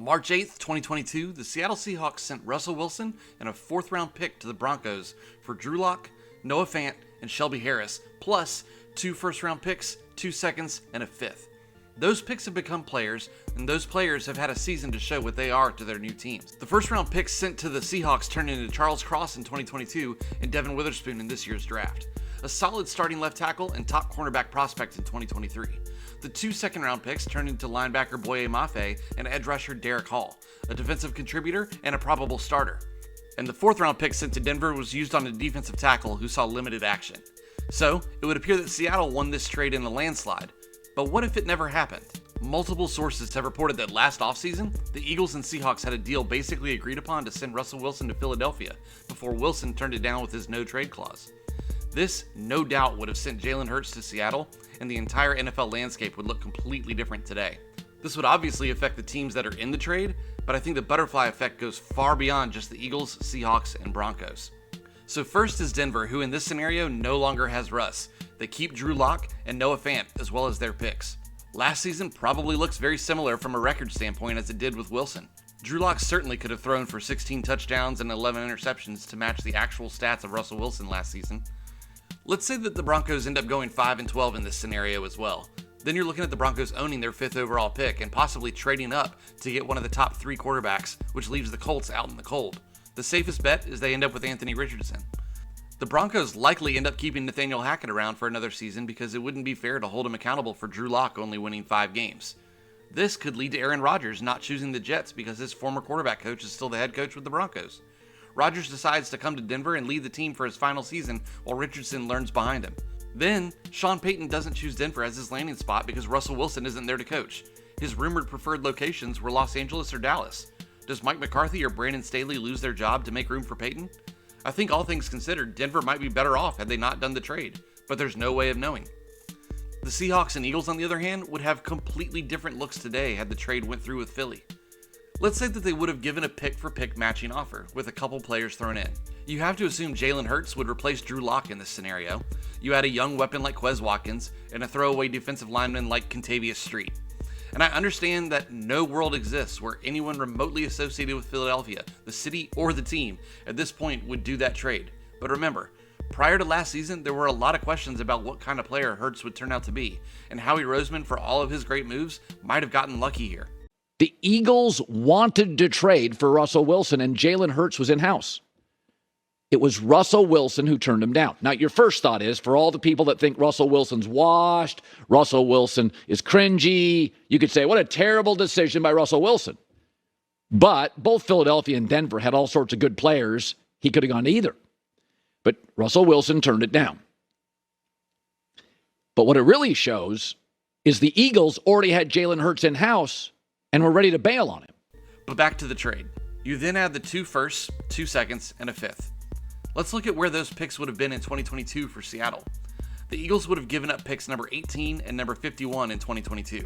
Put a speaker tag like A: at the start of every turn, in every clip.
A: March 8th, 2022, the Seattle Seahawks sent Russell Wilson and a 4th-round pick to the Broncos for Drew Lock, Noah Fant, and Shelby Harris, plus 2 first-round picks, 2 seconds, and a 5th. Those picks have become players, and those players have had a season to show what they are to their new teams. The first-round picks sent to the Seahawks turned into Charles Cross in 2022 and Devin Witherspoon in this year's draft. A solid starting left tackle and top cornerback prospect in 2023. The 2 second-round picks turned into linebacker Boye Mafe and edge rusher Derek Hall, a defensive contributor and a probable starter. And the 4th-round pick sent to Denver was used on a defensive tackle who saw limited action. So, it would appear that Seattle won this trade in a landslide. But what if it never happened? Multiple sources have reported that last offseason, the Eagles and Seahawks had a deal basically agreed upon to send Russell Wilson to Philadelphia before Wilson turned it down with his no-trade clause. This, no doubt, would have sent Jalen Hurts to Seattle, and the entire NFL landscape would look completely different today. This would obviously affect the teams that are in the trade, but I think the butterfly effect goes far beyond just the Eagles, Seahawks, and Broncos. So first is Denver, who in this scenario no longer has Russ. They keep Drew Lock and Noah Fant, as well as their picks. Last season probably looks very similar from a record standpoint as it did with Wilson. Drew Lock certainly could have thrown for 16 touchdowns and 11 interceptions to match the actual stats of Russell Wilson last season. Let's say that the Broncos end up going 5-12 in this scenario as well. Then you're looking at the Broncos owning their 5th overall pick and possibly trading up to get one of the top 3 quarterbacks, which leaves the Colts out in the cold. The safest bet is they end up with Anthony Richardson. The Broncos likely end up keeping Nathaniel Hackett around for another season because it wouldn't be fair to hold him accountable for Drew Lock only winning 5 games. This could lead to Aaron Rodgers not choosing the Jets because his former quarterback coach is still the head coach with the Broncos. Rodgers decides to come to Denver and lead the team for his final season while Richardson learns behind him. Then, Sean Payton doesn't choose Denver as his landing spot because Russell Wilson isn't there to coach. His rumored preferred locations were Los Angeles or Dallas. Does Mike McCarthy or Brandon Staley lose their job to make room for Payton? I think all things considered, Denver might be better off had they not done the trade, but there's no way of knowing. The Seahawks and Eagles, on the other hand, would have completely different looks today had the trade went through with Philly. Let's say that they would have given a pick-for-pick matching offer, with a couple players thrown in. You have to assume Jalen Hurts would replace Drew Lock in this scenario. You add a young weapon like Quez Watkins, and a throwaway defensive lineman like Contavious Street. And I understand that no world exists where anyone remotely associated with Philadelphia, the city or the team, at this point would do that trade. But remember, prior to last season, there were a lot of questions about what kind of player Hurts would turn out to be, and Howie Roseman, for all of his great moves, might have gotten lucky here.
B: The Eagles wanted to trade for Russell Wilson, and Jalen Hurts was in-house. It was Russell Wilson who turned him down. Now, your first thought is, for all the people that think Russell Wilson's washed, Russell Wilson is cringy, you could say, what a terrible decision by Russell Wilson. But both Philadelphia and Denver had all sorts of good players. He could have gone to either. But Russell Wilson turned it down. But what it really shows is the Eagles already had Jalen Hurts in-house and were ready to bail on him.
A: But back to the trade. You then add the 2 firsts, 2 seconds, and a 5th. Let's look at where those picks would have been in 2022 for Seattle. The Eagles would have given up picks number 18 and number 51 in 2022.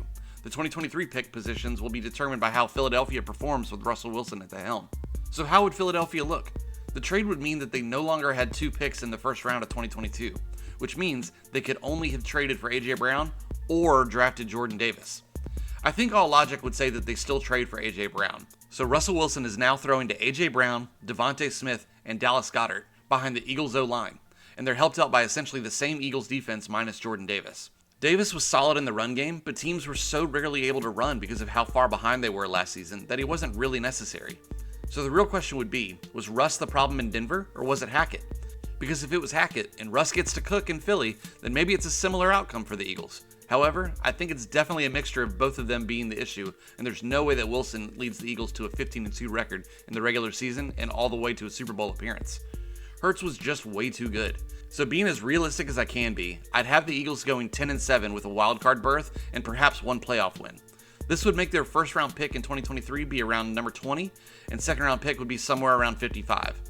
A: The 2023 pick positions will be determined by how Philadelphia performs with Russell Wilson at the helm. So how would Philadelphia look? The trade would mean that they no longer had 2 picks in the first round of 2022, which means they could only have traded for A.J. Brown or drafted Jordan Davis. I think all logic would say that they still trade for A.J. Brown. So Russell Wilson is now throwing to A.J. Brown, Devontae Smith, and Dallas Goedert behind the Eagles O-line, and they're helped out by essentially the same Eagles defense minus Jordan Davis. Davis was solid in the run game, but teams were so rarely able to run because of how far behind they were last season that he wasn't really necessary. So the real question would be, was Russ the problem in Denver, or was it Hackett? Because if it was Hackett, and Russ gets to cook in Philly, then maybe it's a similar outcome for the Eagles. However, I think it's definitely a mixture of both of them being the issue, and there's no way that Wilson leads the Eagles to a 15-2 record in the regular season and all the way to a Super Bowl appearance. Hurts was just way too good. So being as realistic as I can be, I'd have the Eagles going 10-7 with a wildcard berth and perhaps one playoff win. This would make their first round pick in 2023 be around number 20, and second round pick would be somewhere around 55.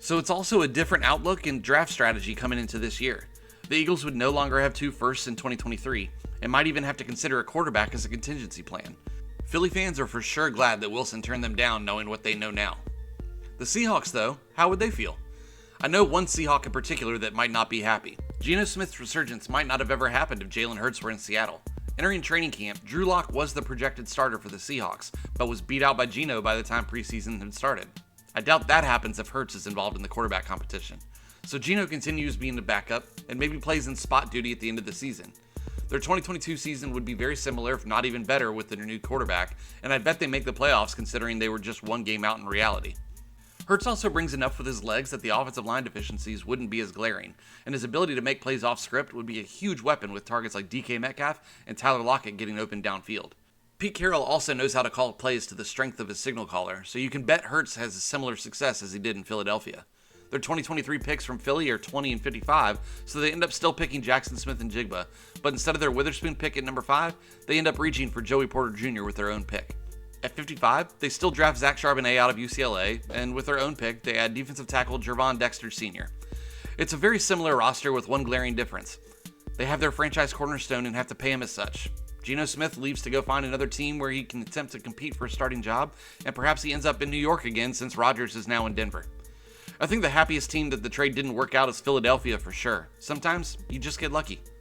A: So it's also a different outlook and draft strategy coming into this year. The Eagles would no longer have 2 firsts in 2023, and might even have to consider a quarterback as a contingency plan. Philly fans are for sure glad that Wilson turned them down knowing what they know now. The Seahawks, though, how would they feel? I know one Seahawk in particular that might not be happy. Geno Smith's resurgence might not have ever happened if Jalen Hurts were in Seattle. Entering training camp, Drew Lock was the projected starter for the Seahawks, but was beat out by Geno by the time preseason had started. I doubt that happens if Hurts is involved in the quarterback competition. So Geno continues being the backup and maybe plays in spot duty at the end of the season. Their 2022 season would be very similar, if not even better, with the new quarterback, and I bet they make the playoffs considering they were just one game out in reality. Hurts also brings enough with his legs that the offensive line deficiencies wouldn't be as glaring, and his ability to make plays off script would be a huge weapon with targets like DK Metcalf and Tyler Lockett getting open downfield. Pete Carroll also knows how to call plays to the strength of his signal caller, so you can bet Hurts has a similar success as he did in Philadelphia. Their 2023 picks from Philly are 20 and 55, so they end up still picking Jackson Smith and Jigba, but instead of their Witherspoon pick at number 5, they end up reaching for Joey Porter Jr. with their own pick. At 55, they still draft Zach Charbonnet out of UCLA, and with their own pick, they add defensive tackle Gervon Dexter Sr. It's a very similar roster with one glaring difference. They have their franchise cornerstone and have to pay him as such. Geno Smith leaves to go find another team where he can attempt to compete for a starting job, and perhaps he ends up in New York again since Rodgers is now in Denver. I think the happiest team that the trade didn't work out is Philadelphia for sure. Sometimes you just get lucky.